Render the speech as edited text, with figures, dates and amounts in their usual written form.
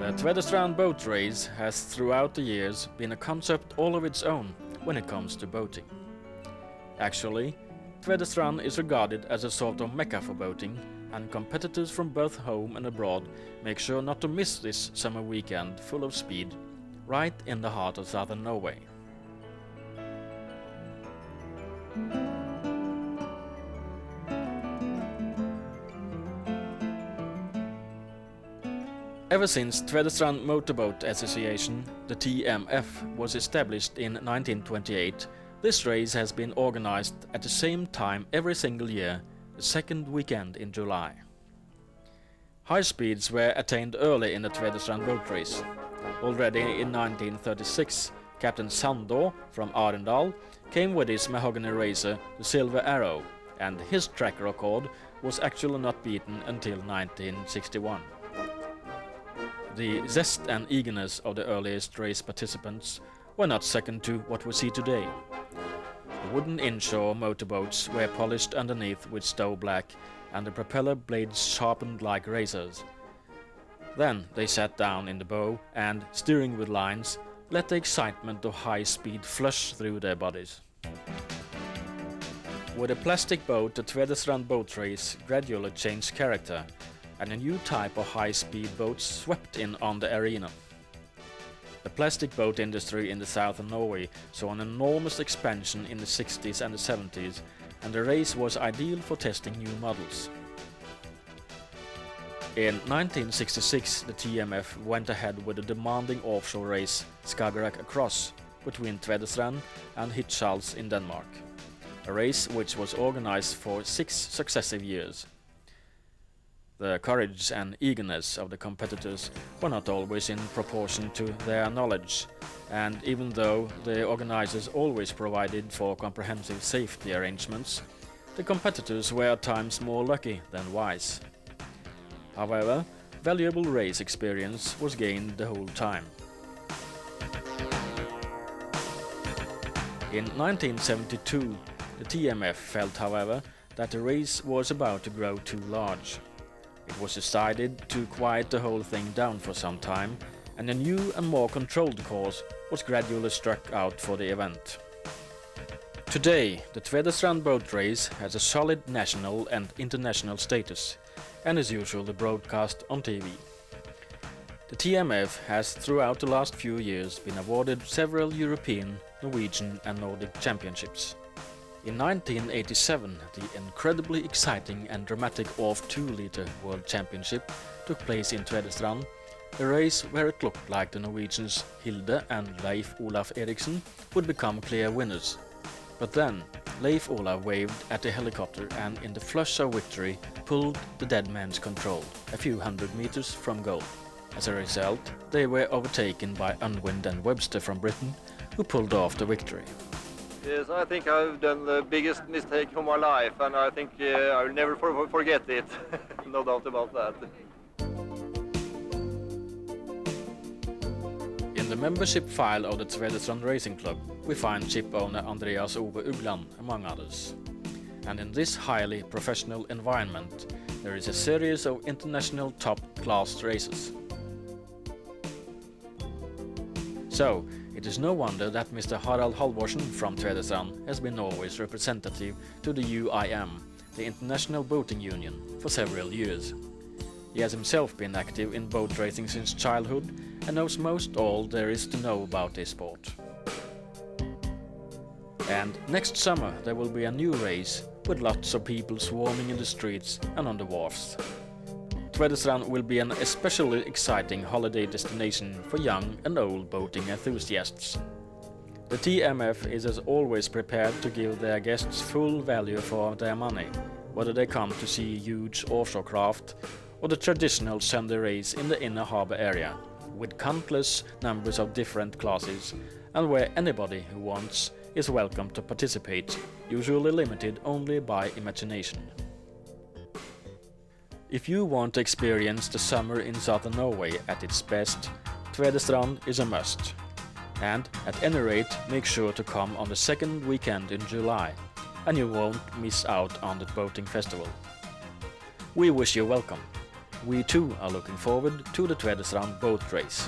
The Tvedestrand boat race has throughout the years been a concept all of its own when it comes to boating. Actually, Tvedestrand is regarded as a sort of mecca for boating, and competitors from both home and abroad make sure not to miss this summer weekend full of speed, right in the heart of southern Norway. Ever since Tvedestrand Motorboat Association, the TMF, was established in 1928, this race has been organized at the same time every single year, the second weekend in July. High speeds were attained early in the Tvedestrand boat race. Already in 1936, Captain Sandor from Arendal came with his mahogany racer, the Silver Arrow, and his track record was actually not beaten until 1961. The zest and eagerness of the earliest race participants were not second to what we see today. The wooden inshore motorboats were polished underneath with stove black and the propeller blades sharpened like razors. Then they sat down in the bow and, steering with lines, let the excitement of high speed flush through their bodies. With a plastic boat, the Tvedestrand boat race gradually changed character, and a new type of high-speed boats swept in on the arena. The plastic boat industry in the south of Norway saw an enormous expansion in the 60s and the 70s, and the race was ideal for testing new models. In 1966, the TMF went ahead with a demanding offshore race, Skagerrak Across, between Tvedestrand and Hirtshals in Denmark, a race which was organized for 6 successive years. The courage and eagerness of the competitors were not always in proportion to their knowledge, and even though the organizers always provided for comprehensive safety arrangements, the competitors were at times more lucky than wise. However, valuable race experience was gained the whole time. In 1972, the TMF felt, however, that the race was about to grow too large. It was decided to quiet the whole thing down for some time, and a new and more controlled course was gradually struck out for the event. Today, the Tvedestrand boat race has a solid national and international status, and is usually broadcast on TV. The TMF has throughout the last few years been awarded several European, Norwegian and Nordic championships. In 1987, the incredibly exciting and dramatic ORF 2-liter World Championship took place in Tvedestrand, a race where it looked like the Norwegians Hilde and Leif Olaf Eriksen would become clear winners. But then, Leif Olaf waved at the helicopter and in the flush of victory pulled the dead man's control a few hundred meters from goal. As a result, they were overtaken by Unwind and Webster from Britain, who pulled off the victory. Yes, I think I've done the biggest mistake of my life, and I think I'll never forget it. No doubt about that. In the membership file of the Tvedestrand Racing Club, we find ship owner Andreas Ove Ugland, among others. And in this highly professional environment, there is a series of international top-class races. So, it is no wonder that Mr. Harald Halvorsen from Tvedestrand has been Norway's representative to the UIM, the International Boating Union, for several years. He has himself been active in boat racing since childhood and knows most all there is to know about this sport. And next summer there will be a new race with lots of people swarming in the streets and on the wharfs. Tvedestrand will be an especially exciting holiday destination for young and old boating enthusiasts. The TMF is as always prepared to give their guests full value for their money, whether they come to see huge offshore craft or the traditional Sunday race in the inner harbor area, with countless numbers of different classes, and where anybody who wants is welcome to participate, usually limited only by imagination. If you want to experience the summer in southern Norway at its best, Tvedestrand is a must. And at any rate, make sure to come on the second weekend in July, and you won't miss out on the boating festival. We wish you welcome. we too are looking forward to the Tvedestrand boat race.